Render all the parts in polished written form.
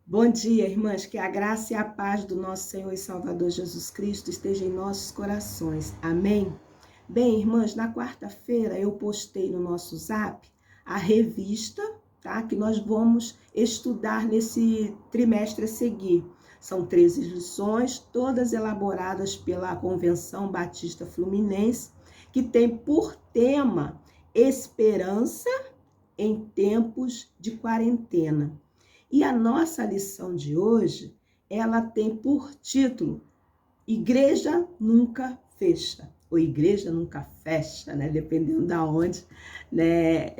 Bom dia, irmãs, que a graça e a paz do nosso Senhor e Salvador Jesus Cristo esteja em nossos corações. Amém? Bem, irmãs, na quarta-feira eu postei no nosso Zap a revista, tá? Que nós vamos estudar nesse trimestre a seguir. São 13 lições, todas elaboradas pela Convenção Batista Fluminense, que tem por tema esperança em tempos de quarentena. E a nossa lição de hoje, ela tem por título Igreja Nunca Fecha, ou Igreja Nunca Fecha, né? Dependendo da onde, né?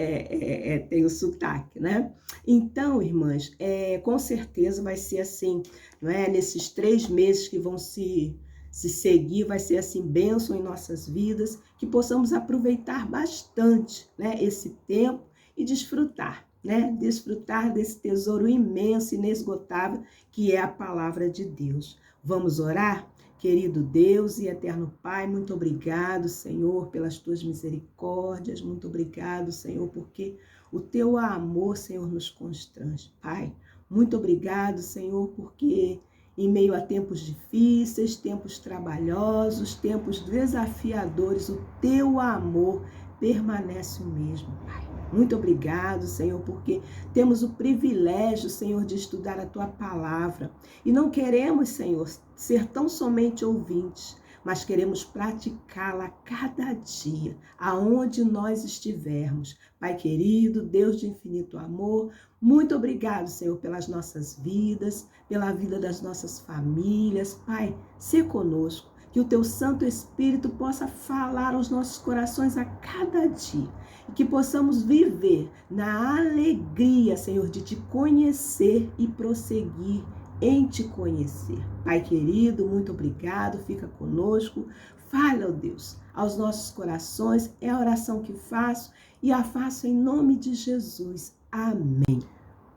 Tem o sotaque, né? Então, irmãs, com certeza vai ser assim, não é? Nesses 3 meses que vão se seguir, vai ser assim, bênção em nossas vidas, que possamos aproveitar bastante, né? Esse tempo e desfrutar, né? Desfrutar desse tesouro imenso, inesgotável, que é a palavra de Deus. Vamos orar? Querido Deus e eterno Pai, muito obrigado, Senhor, pelas tuas misericórdias, muito obrigado, Senhor, porque o teu amor, Senhor, nos constrange. Pai, muito obrigado, Senhor, porque em meio a tempos difíceis, tempos trabalhosos, tempos desafiadores, o teu amor permanece o mesmo, Pai. Muito obrigado, Senhor, porque temos o privilégio, Senhor, de estudar a tua palavra. E não queremos, Senhor, ser tão somente ouvintes, mas queremos praticá-la cada dia, aonde nós estivermos. Pai querido, Deus de infinito amor, muito obrigado, Senhor, pelas nossas vidas, pela vida das nossas famílias. Pai, se conosco, que o teu Santo Espírito possa falar aos nossos corações a cada dia e que possamos viver na alegria, Senhor, de te conhecer e prosseguir em te conhecer. Pai querido, muito obrigado, fica conosco, fala, ó Deus, aos nossos corações, é a oração que faço e a faço em nome de Jesus. Amém.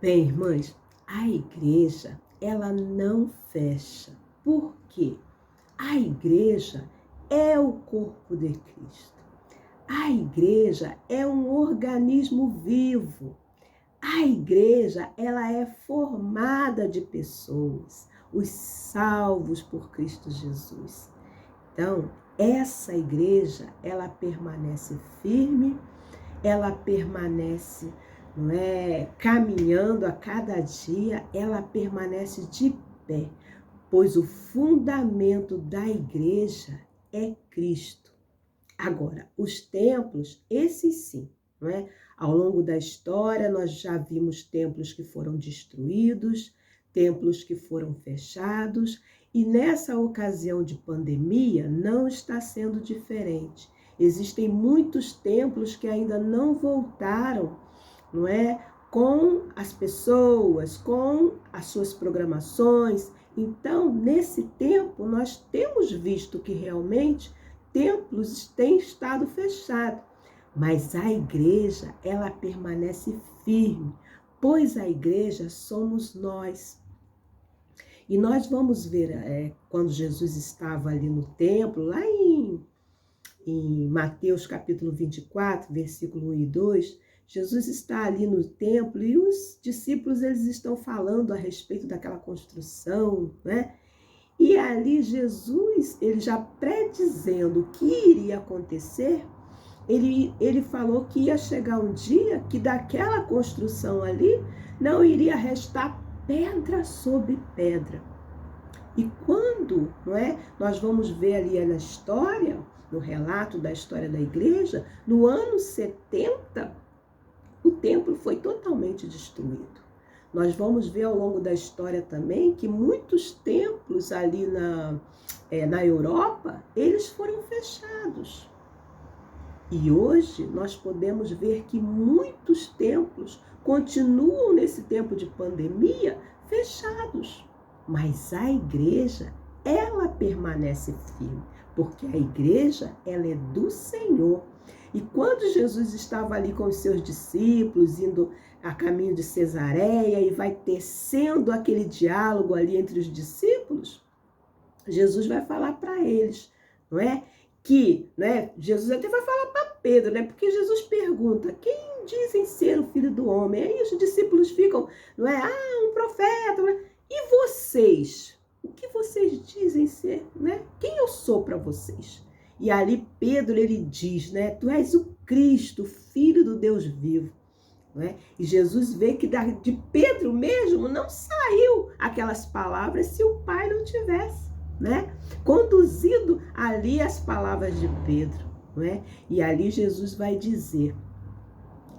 Bem, irmãs, a igreja, ela não fecha. Por quê? A igreja é o corpo de Cristo. A igreja é um organismo vivo. A igreja, ela é formada de pessoas, os salvos por Cristo Jesus. Então, essa igreja, ela permanece firme, ela permanece, não é, caminhando a cada dia, ela permanece de pé, pois o fundamento da igreja é Cristo. Agora, os templos, esses sim, não é? Ao longo da história, nós já vimos templos que foram destruídos, templos que foram fechados, e nessa ocasião de pandemia não está sendo diferente. Existem muitos templos que ainda não voltaram, não é? Com as pessoas, com as suas programações. Então, nesse tempo, nós temos visto que realmente templos têm estado fechados, mas a igreja, ela permanece firme, pois a igreja somos nós. E nós vamos ver, quando Jesus estava ali no templo, lá em Mateus capítulo 24, versículo 1 e 2, Jesus está ali no templo e os discípulos, eles estão falando a respeito daquela construção, né? E ali Jesus, ele já predizendo o que iria acontecer, ele falou que ia chegar um dia que daquela construção ali não iria restar pedra sobre pedra. E quando, não é, nós vamos ver ali na história, no relato da história da igreja, no ano 70, o templo foi totalmente destruído. Nós vamos ver ao longo da história também que muitos templos ali na Europa, eles foram fechados. E hoje nós podemos ver que muitos templos continuam nesse tempo de pandemia fechados. Mas a igreja, ela permanece firme, porque a igreja, ela é do Senhor. E quando Jesus estava ali com os seus discípulos, indo a caminho de Cesareia, e vai tecendo aquele diálogo ali entre os discípulos, Jesus vai falar para eles, não é? Que, né, Jesus até vai falar para Pedro, né? Porque Jesus pergunta, quem dizem ser o Filho do Homem? Aí os discípulos ficam, não é? Um profeta. Né? E vocês? O que vocês dizem ser, né? Quem eu sou para vocês? E ali Pedro, ele diz, né? Tu és o Cristo, Filho do Deus vivo. Não é? E Jesus vê que de Pedro mesmo não saiu aquelas palavras se o Pai não tivesse, né? Conduzido ali as palavras de Pedro. Não é? E ali Jesus vai dizer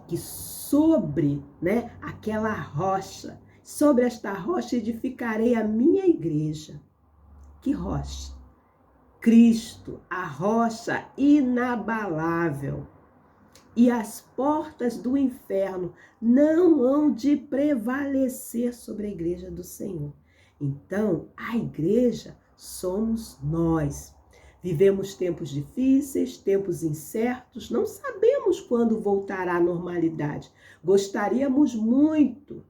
que sobre, né, aquela rocha, sobre esta rocha edificarei a minha igreja. Que rocha? Cristo, a rocha inabalável. E as portas do inferno não hão de prevalecer sobre a igreja do Senhor. Então, a igreja somos nós. Vivemos tempos difíceis, tempos incertos, não sabemos quando voltará à normalidade. Gostaríamos muito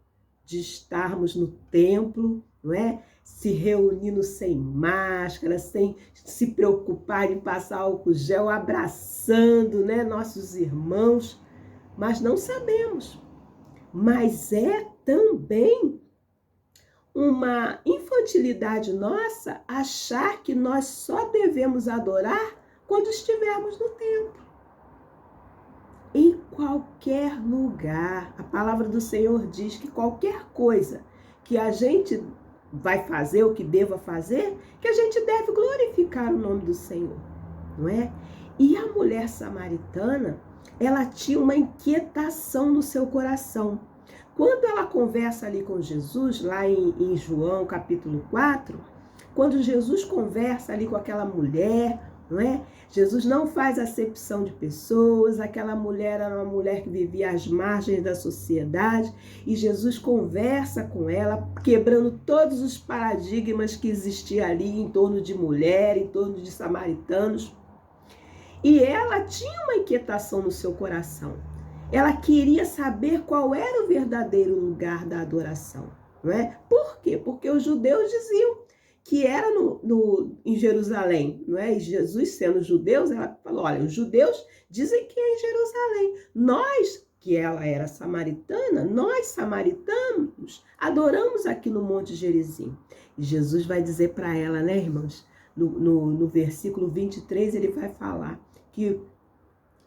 de estarmos no templo, não é? Se reunindo sem máscara, sem se preocupar em passar álcool gel, abraçando, né, nossos irmãos, mas não sabemos. Mas é também uma infantilidade nossa achar que nós só devemos adorar quando estivermos no templo. Em qualquer lugar, a palavra do Senhor diz que qualquer coisa que a gente vai fazer, o que deva fazer, que a gente deve glorificar o nome do Senhor, não é? E a mulher samaritana, ela tinha uma inquietação no seu coração. Quando ela conversa ali com Jesus, lá em João capítulo 4, quando Jesus conversa ali com aquela mulher, não é? Jesus não faz acepção de pessoas, aquela mulher era uma mulher que vivia às margens da sociedade, e Jesus conversa com ela, quebrando todos os paradigmas que existiam ali em torno de mulher, em torno de samaritanos. E ela tinha uma inquietação no seu coração. Ela queria saber qual era o verdadeiro lugar da adoração, não é? Por quê? Porque os judeus diziam que era em Jerusalém, não é? E Jesus, sendo judeus, ela falou, olha, os judeus dizem que é em Jerusalém. Nós, que ela era samaritana, nós samaritanos, adoramos aqui no Monte Gerizim. E Jesus vai dizer para ela, né, irmãos? No versículo 23, ele vai falar que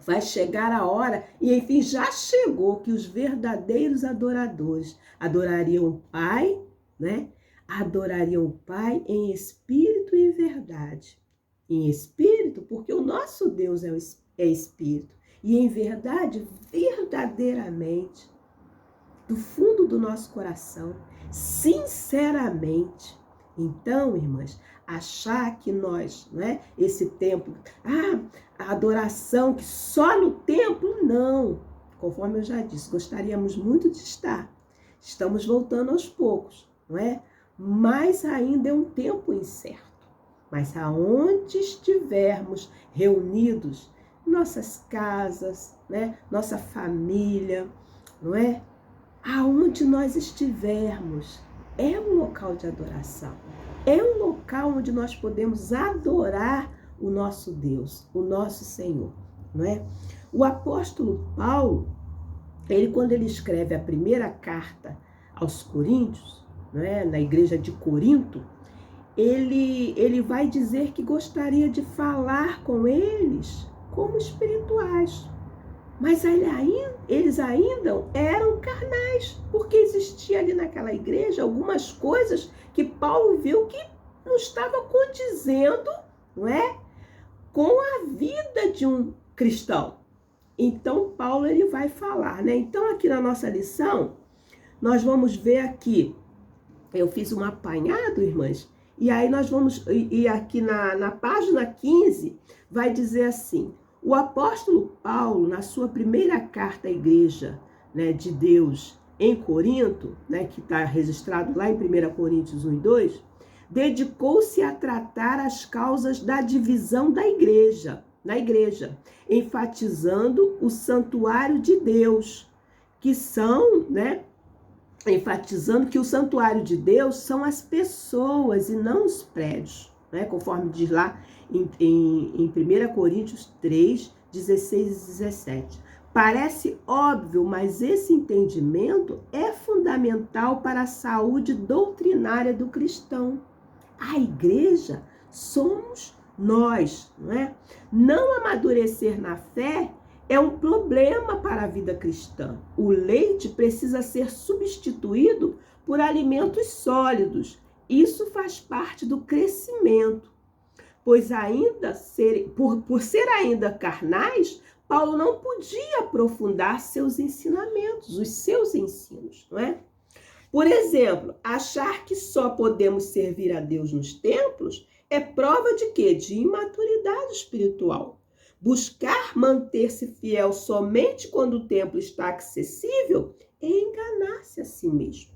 vai chegar a hora, e enfim, já chegou, que os verdadeiros adoradores adorariam o Pai, né? Adorariam o Pai em espírito e em verdade. Em espírito, porque o nosso Deus é espírito. E em verdade, verdadeiramente, do fundo do nosso coração, sinceramente. Então, irmãs, achar que nós, né, esse templo, a adoração que só no templo, não. Conforme eu já disse, gostaríamos muito de estar. Estamos voltando aos poucos, não é? Mas ainda é um tempo incerto. Mas aonde estivermos reunidos, nossas casas, né, nossa família, não é? Aonde nós estivermos, é um local de adoração. É um local onde nós podemos adorar o nosso Deus, o nosso Senhor, não é? O apóstolo Paulo, quando ele escreve a primeira carta aos Coríntios, não é? Na igreja de Corinto, ele vai dizer que gostaria de falar com eles como espirituais. Mas eles ainda eram carnais, porque existia ali naquela igreja algumas coisas que Paulo viu que não estava condizendo, não é, com a vida de um cristão. Então, Paulo ele vai falar, né? Então, aqui na nossa lição, nós vamos ver aqui, eu fiz um apanhado, irmãs, e aí nós vamos, e aqui na página 15, vai dizer assim: o apóstolo Paulo, na sua primeira carta à igreja, né, de Deus em Corinto, né, que está registrado lá em 1 Coríntios 1 e 2, dedicou-se a tratar as causas da divisão da igreja, na igreja, enfatizando o santuário de Deus, que são, né, enfatizando que o santuário de Deus são as pessoas e não os prédios, né, conforme diz lá em 1 Coríntios 3, 16 e 17. Parece óbvio, mas esse entendimento é fundamental para a saúde doutrinária do cristão. A igreja somos nós, não é? Não amadurecer na fé é um problema para a vida cristã. O leite precisa ser substituído por alimentos sólidos. Isso faz parte do crescimento. Pois por ser ainda carnais, Paulo não podia aprofundar seus ensinamentos, os seus ensinos, não é? Por exemplo, achar que só podemos servir a Deus nos templos é prova de quê? De imaturidade espiritual. Buscar manter-se fiel somente quando o templo está acessível é enganar-se a si mesmo.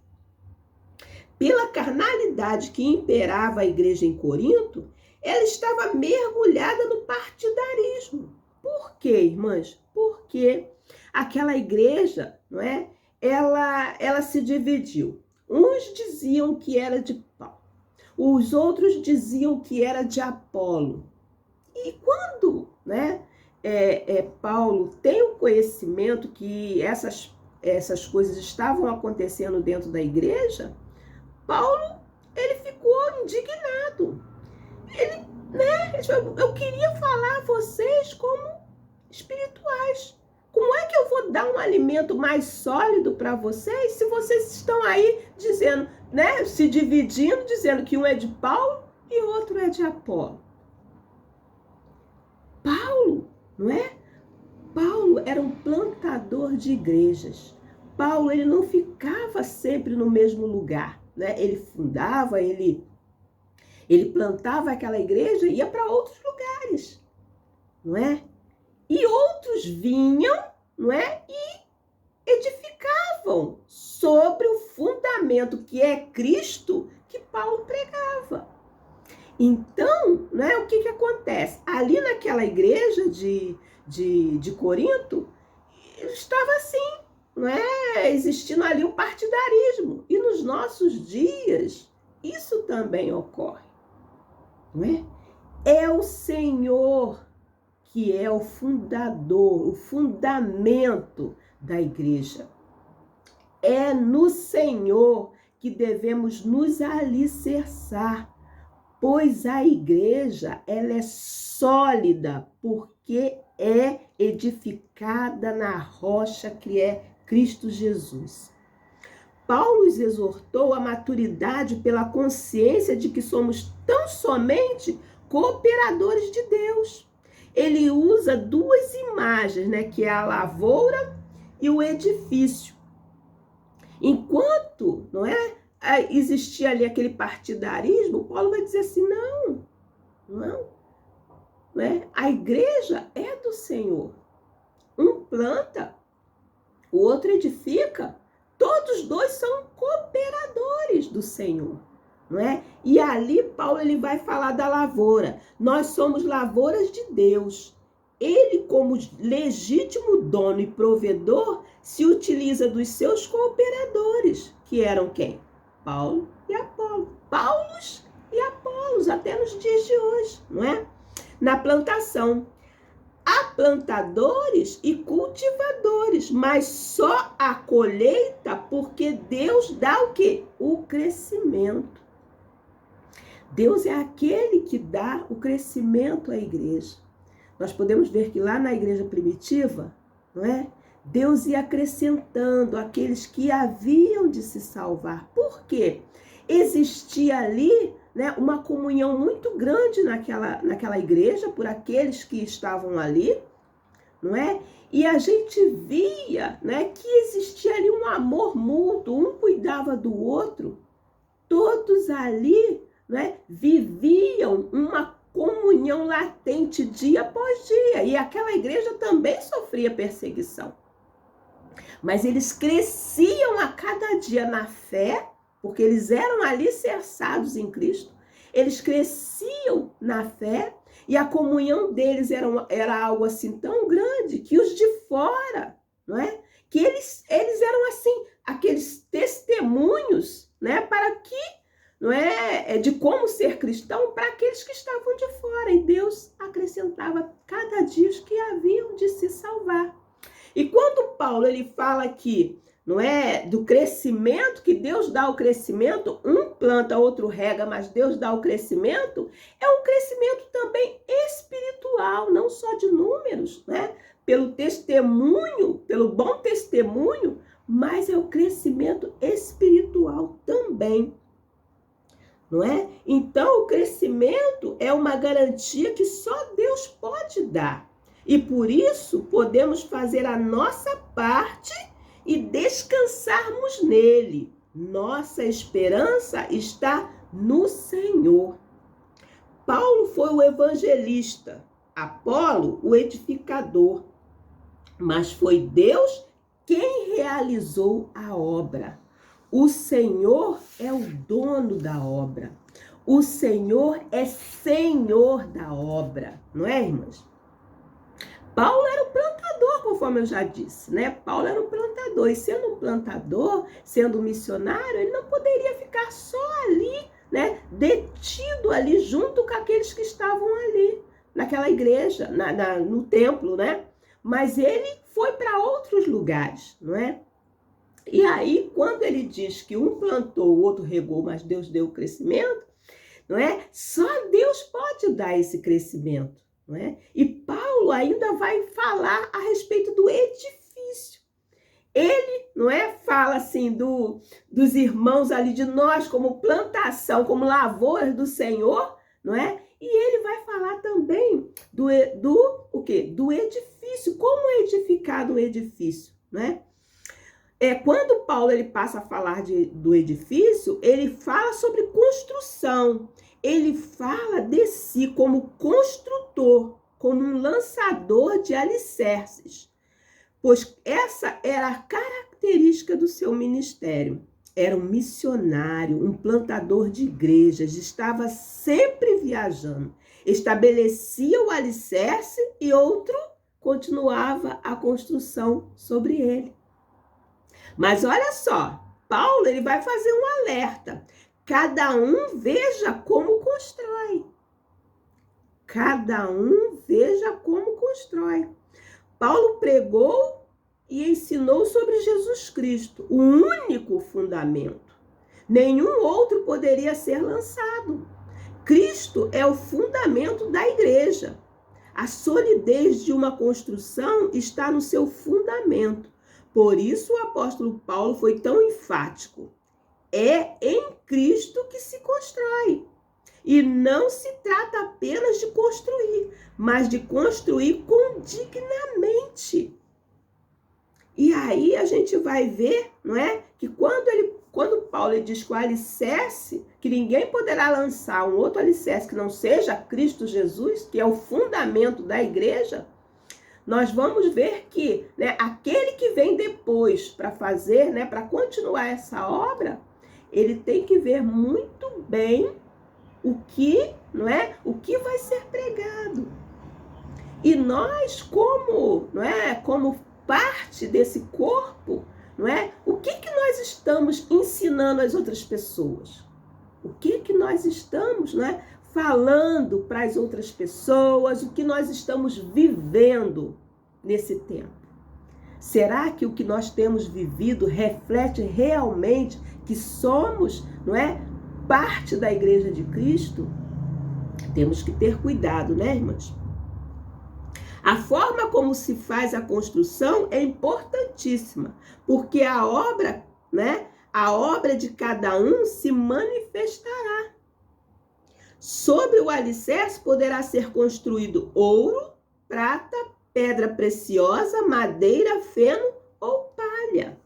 Pela carnalidade que imperava a igreja em Corinto, ela estava mergulhada no partidarismo. Por quê, irmãs? Porque aquela igreja, não é? Ela se dividiu. Uns diziam que era de Paulo, os outros diziam que era de Apolo. E quando, né, Paulo tem o conhecimento que essas coisas estavam acontecendo dentro da igreja, Paulo, ele ficou indignado. Ele, né, eu queria falar a vocês como espirituais. Como é que eu vou dar um alimento mais sólido para vocês se vocês estão aí dizendo, né, se dividindo, dizendo que um é de Paulo e o outro é de Apolo? Paulo, não é? Paulo era um plantador de igrejas. Paulo, ele não ficava sempre no mesmo lugar, né? Ele fundava, ele plantava aquela igreja e ia para outros lugares, não é? E outros vinham, não é? E edificavam sobre o fundamento que é Cristo que Paulo pregava. Então, né, o que acontece? Ali naquela igreja de Corinto, estava assim, não é? Existindo ali um partidarismo. E nos nossos dias, isso também ocorre, não é? É o Senhor que é o fundador, o fundamento da igreja. É no Senhor que devemos nos alicerçar, pois a igreja, ela é sólida porque é edificada na rocha que é Cristo Jesus. Paulo os exortou à maturidade pela consciência de que somos tão somente cooperadores de Deus. Ele usa duas imagens, né, que é a lavoura e o edifício. Enquanto, não é, existia ali aquele partidarismo, Paulo vai dizer assim, não é? A igreja é do Senhor. Um planta, o outro edifica. Todos dois são cooperadores do Senhor, não é? E ali Paulo ele vai falar da lavoura. Nós somos lavouras de Deus. Ele, como legítimo dono e provedor, se utiliza dos seus cooperadores, que eram quem? Paulo e Apolo. Paulos e Apolos, até nos dias de hoje, não é? Na plantação. Há plantadores e cultivadores, mas só a colheita porque Deus dá o quê? O crescimento. Deus é aquele que dá o crescimento à igreja. Nós podemos ver que lá na igreja primitiva, não é? Deus ia acrescentando aqueles que haviam de se salvar. Por quê? Existia ali, né, uma comunhão muito grande naquela igreja, por aqueles que estavam ali, não é? E a gente via, né, que existia ali um amor mútuo, um cuidava do outro. Todos ali, né, viviam uma comunhão latente dia após dia. E aquela igreja também sofria perseguição. Mas eles cresciam a cada dia na fé, porque eles eram alicerçados em Cristo. Eles cresciam na fé e a comunhão deles era algo assim tão grande que os de fora, não é? Que eles eram assim, aqueles testemunhos, né, para que, não é, de como ser cristão para aqueles que estavam de fora. E Deus acrescentava cada dia os que haviam salvar. E quando Paulo ele fala aqui, não é, do crescimento, que Deus dá o crescimento, um planta, outro rega, mas Deus dá o crescimento, é um crescimento também espiritual, não só de números, né? Pelo testemunho, pelo bom testemunho, mas é o crescimento espiritual também, não é? Então, o crescimento é uma garantia que só Deus pode dar. E por isso, podemos fazer a nossa parte e descansarmos nele. Nossa esperança está no Senhor. Paulo foi o evangelista, Apolo o edificador, mas foi Deus quem realizou a obra. O Senhor é o dono da obra. O Senhor é Senhor da obra, não é, irmãs? Paulo era o plantador, conforme eu já disse, né? Paulo era o plantador, e sendo um plantador, sendo um missionário, ele não poderia ficar só ali, né? Detido ali junto com aqueles que estavam ali, naquela igreja, no templo, né? Mas ele foi para outros lugares, não é? E aí, quando ele diz que um plantou, o outro regou, mas Deus deu o crescimento, não é? Só Deus pode dar esse crescimento, não é? E Paulo ainda vai falar a respeito do edifício. Ele, não é? Fala assim dos irmãos ali, de nós como plantação, como lavouras do Senhor, não é? E ele vai falar também o quê? Do edifício, como é edificado o edifício, não é? Quando Paulo ele passa a falar do edifício, ele fala sobre construção. Ele fala de si como construtor, como um lançador de alicerces. Pois essa era a característica do seu ministério. Era um missionário, um plantador de igrejas, estava sempre viajando. Estabelecia o alicerce e outro continuava a construção sobre ele. Mas olha só, Paulo ele vai fazer um alerta. Cada um veja como constrói. Cada um veja como constrói. Paulo pregou e ensinou sobre Jesus Cristo, o único fundamento. Nenhum outro poderia ser lançado. Cristo é o fundamento da igreja. A solidez de uma construção está no seu fundamento. Por isso o apóstolo Paulo foi tão enfático. É em Cristo que se constrói. E não se trata apenas de construir, mas de construir com dignamente. E aí a gente vai ver, não é? Que quando Paulo diz que o alicerce, que ninguém poderá lançar um outro alicerce que não seja Cristo Jesus, que é o fundamento da igreja, nós vamos ver que, né, aquele que vem depois para fazer, né, para continuar essa obra, ele tem que ver muito bem o que, não é, o que vai ser pregado. E nós, como, não é, como parte desse corpo, não é, o que nós estamos ensinando às outras pessoas? O que nós estamos, não é, falando para as outras pessoas, o que nós estamos vivendo nesse tempo? Será que o que nós temos vivido reflete realmente que somos, não é, parte da igreja de Cristo? Temos que ter cuidado, né, irmãs? A forma como se faz a construção é importantíssima, porque a obra, né, a obra de cada um se manifestará. Sobre o alicerce poderá ser construído ouro, prata, pedra preciosa, madeira, feno ou palha.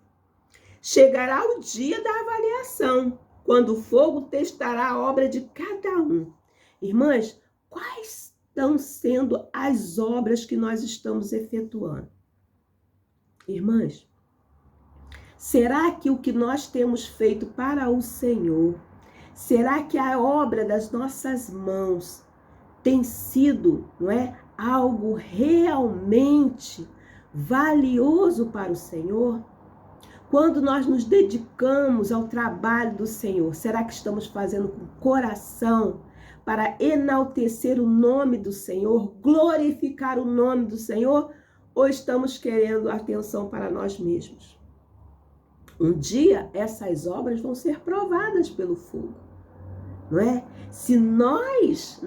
Chegará o dia da avaliação, quando o fogo testará a obra de cada um. Irmãs, quais estão sendo as obras que nós estamos efetuando? Irmãs, será que o que nós temos feito para o Senhor, será que a obra das nossas mãos tem sido, não é, algo realmente valioso para o Senhor? Quando nós nos dedicamos ao trabalho do Senhor, será que estamos fazendo com coração para enaltecer o nome do Senhor, glorificar o nome do Senhor? ou estamos querendo atenção para nós mesmos? Um dia essas obras vão ser provadas pelo fogo, não é? Se nós,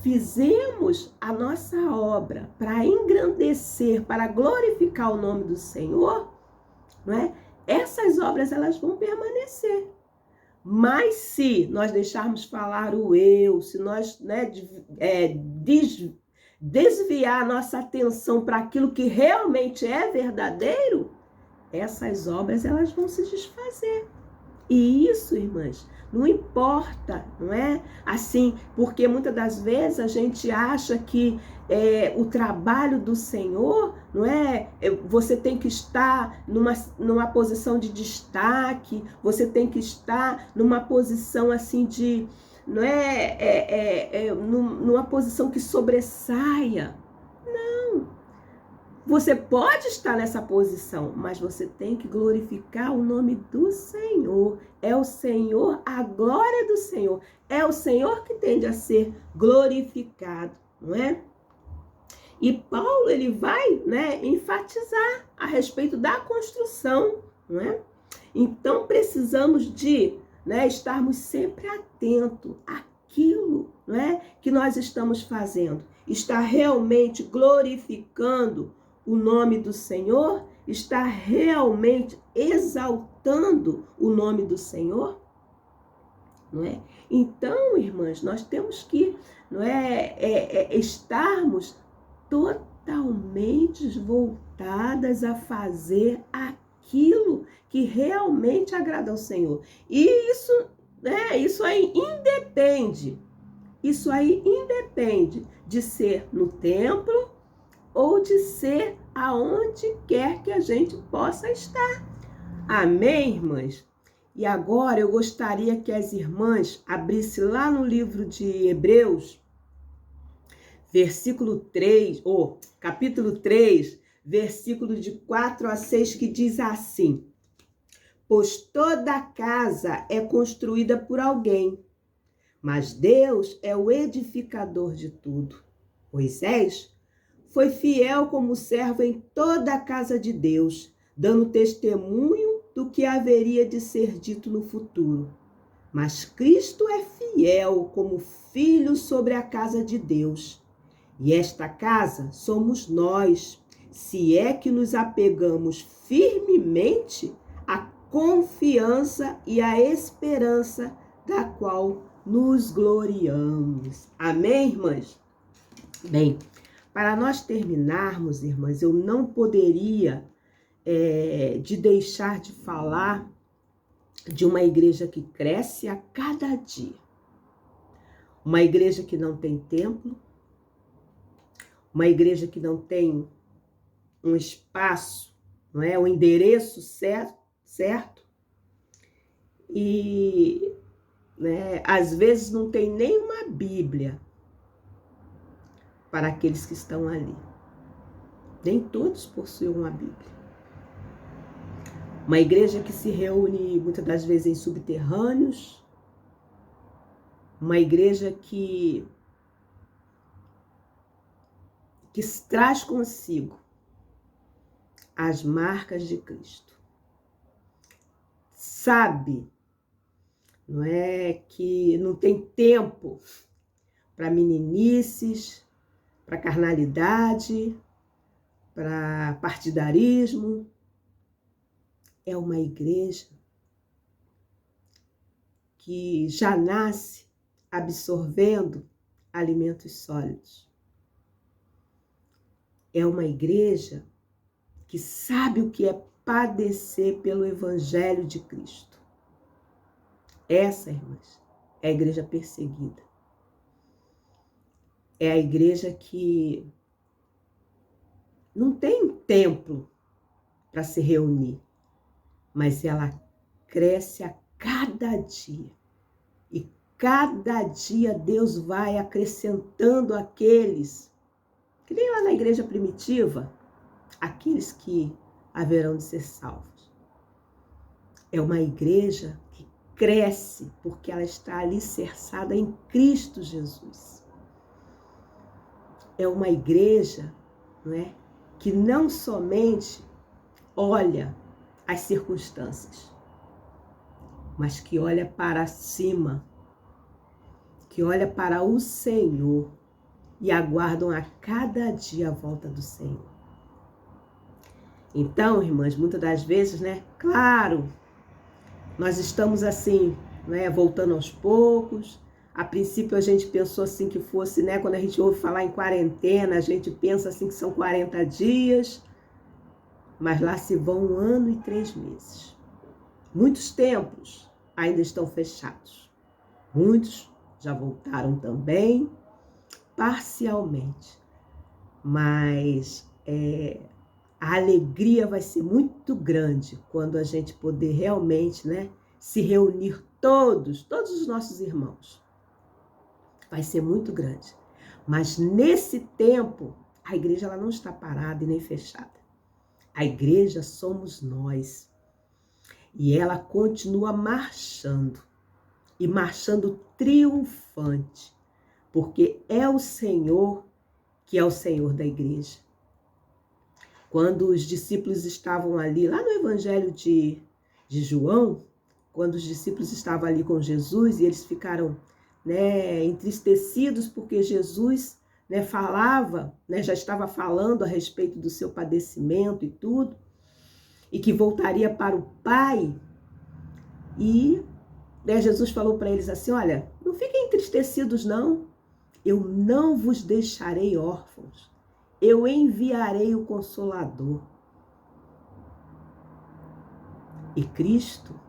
fizemos a nossa obra para engrandecer, para glorificar o nome do Senhor, não é? Essas obras elas vão permanecer. Mas se nós deixarmos falar o eu, se nós desviar a nossa atenção para aquilo que realmente é verdadeiro, essas obras elas vão se desfazer. E isso, irmãs, não importa, não é? Assim, porque muitas das vezes a gente acha que o trabalho do Senhor, não é? Você tem que estar numa posição de destaque, você tem que estar numa posição assim de, não numa posição que sobressaia. Não. Você pode estar nessa posição, mas você tem que glorificar o nome do Senhor. É o Senhor, a glória do Senhor. É o Senhor que tende a ser glorificado, não é? E Paulo, ele vai, enfatizar a respeito da construção, não é? Então, precisamos de, estarmos sempre atentos àquilo, não é, que nós estamos fazendo. Está realmente glorificando o nome do Senhor? Está realmente exaltando o nome do Senhor? Não é? Então, irmãs, nós temos que estarmos totalmente voltadas a fazer aquilo que realmente agrada ao Senhor. E isso aí independe. Isso aí independe de ser no templo ou de ser aonde quer que a gente possa estar. Amém, irmãs? E agora eu gostaria que as irmãs abrissem lá no livro de Hebreus, capítulo 3, versículo de 4 a 6, que diz assim: pois toda casa é construída por alguém, mas Deus é o edificador de tudo. Moisés foi fiel como servo em toda a casa de Deus, dando testemunho do que haveria de ser dito no futuro. Mas Cristo é fiel como filho sobre a casa de Deus. E esta casa somos nós, se é que nos apegamos firmemente à confiança e à esperança da qual nos gloriamos. Amém, irmãs? Bem, para nós terminarmos, irmãs, eu não poderia de deixar de falar de uma igreja que cresce a cada dia. Uma igreja que não tem templo, uma igreja que não tem um espaço, não é? Um endereço certo? E, às vezes não tem nem uma Bíblia para aqueles que estão ali. Nem todos possuem uma Bíblia. Uma igreja que se reúne muitas das vezes em subterrâneos. Uma igreja que traz consigo as marcas de Cristo. Sabe, não é, que não tem tempo para meninices, para carnalidade, para partidarismo. É uma igreja que já nasce absorvendo alimentos sólidos. É uma igreja que sabe o que é padecer pelo Evangelho de Cristo. Essa, irmãs, é a igreja perseguida. É a igreja que não tem templo para se reunir, mas ela cresce a cada dia. E cada dia Deus vai acrescentando aqueles, que nem lá na igreja primitiva, aqueles que haverão de ser salvos. É uma igreja que cresce porque ela está alicerçada em Cristo Jesus. É uma igreja, não é, que não somente olha as circunstâncias, mas que olha para cima, que olha para o Senhor e aguardam a cada dia a volta do Senhor. Então, irmãs, muitas das vezes, né? Claro, nós estamos assim, né? Voltando aos poucos. A princípio a gente pensou assim que fosse, né? Quando a gente ouve falar em quarentena, a gente pensa assim que são 40 dias. Mas lá se vão 1 ano e 3 meses. Muitos templos ainda estão fechados. Muitos já voltaram também, parcialmente. Mas a alegria vai ser muito grande quando a gente poder realmente, né, se reunir todos os nossos irmãos. Vai ser muito grande. Mas nesse tempo, a igreja ela não está parada e nem fechada. A igreja somos nós. E ela continua marchando. E marchando triunfante. Porque é o Senhor que é o Senhor da igreja. Quando os discípulos estavam ali, lá no Evangelho de João, quando os discípulos estavam ali com Jesus e eles ficaram, né, entristecidos porque Jesus, né, falava, né, já estava falando a respeito do seu padecimento e tudo, e que voltaria para o Pai. E, né, Jesus falou para eles assim, olha, não fiquem entristecidos não, eu não vos deixarei órfãos, eu enviarei o Consolador. E Cristo,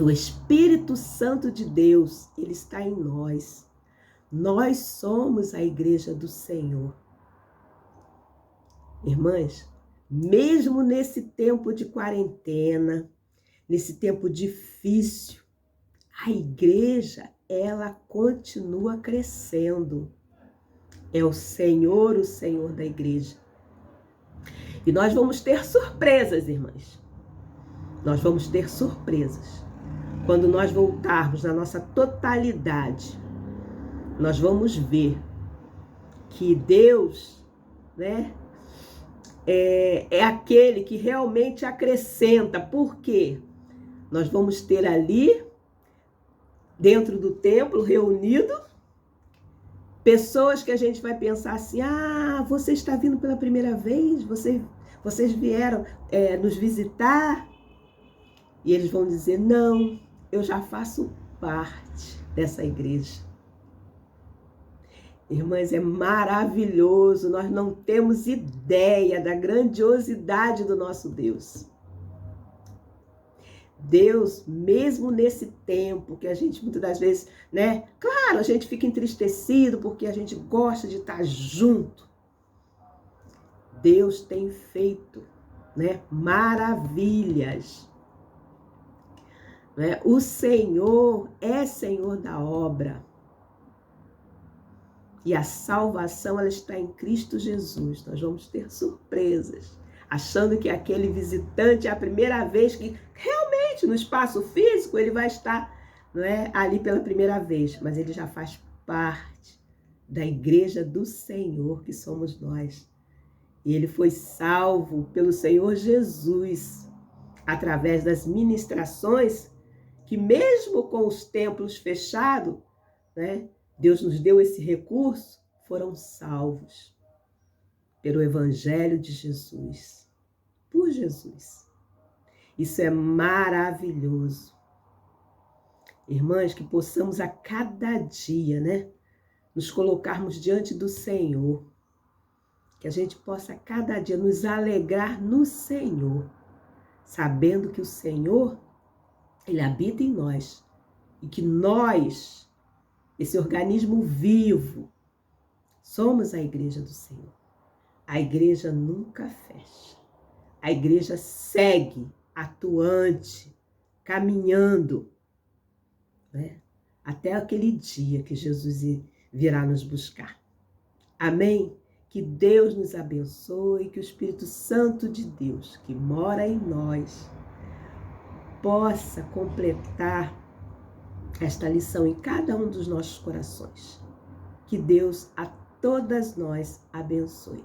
o Espírito Santo de Deus, ele está em nós. Nós somos a igreja do Senhor. Irmãs, mesmo nesse tempo de quarentena, nesse tempo difícil, a igreja, ela continua crescendo. É o Senhor da igreja. E nós vamos ter surpresas, irmãs. Nós vamos ter surpresas. Quando nós voltarmos na nossa totalidade, nós vamos ver que Deus, né, é aquele que realmente acrescenta. Por quê? Nós vamos ter ali, dentro do templo, reunido, pessoas que a gente vai pensar assim, você está vindo pela primeira vez? Vocês vieram nos visitar? E eles vão dizer, não, eu já faço parte dessa igreja. Irmãs, é maravilhoso, nós não temos ideia da grandiosidade do nosso Deus. Deus, mesmo nesse tempo que a gente muitas das vezes, né? Claro, a gente fica entristecido porque a gente gosta de estar junto. Deus tem feito, né, maravilhas. Né? O Senhor é Senhor da obra. E a salvação, ela está em Cristo Jesus. Nós vamos ter surpresas. Achando que aquele visitante é a primeira vez que realmente no espaço físico ele vai estar, não é, ali pela primeira vez. Mas ele já faz parte da igreja do Senhor, que somos nós. E ele foi salvo pelo Senhor Jesus através das ministrações que mesmo com os templos fechados, né, Deus nos deu esse recurso, foram salvos pelo Evangelho de Jesus, por Jesus. Isso é maravilhoso. Irmãs, que possamos a cada dia, né, nos colocarmos diante do Senhor, que a gente possa a cada dia nos alegrar no Senhor, sabendo que o Senhor, ele habita em nós e que nós, esse organismo vivo, somos a igreja do Senhor. A igreja nunca fecha. A igreja segue atuante, caminhando, né, até aquele dia que Jesus virá nos buscar. Amém? Que Deus nos abençoe, que o Espírito Santo de Deus, que mora em nós, possa completar esta lição em cada um dos nossos corações. Que Deus a todas nós abençoe.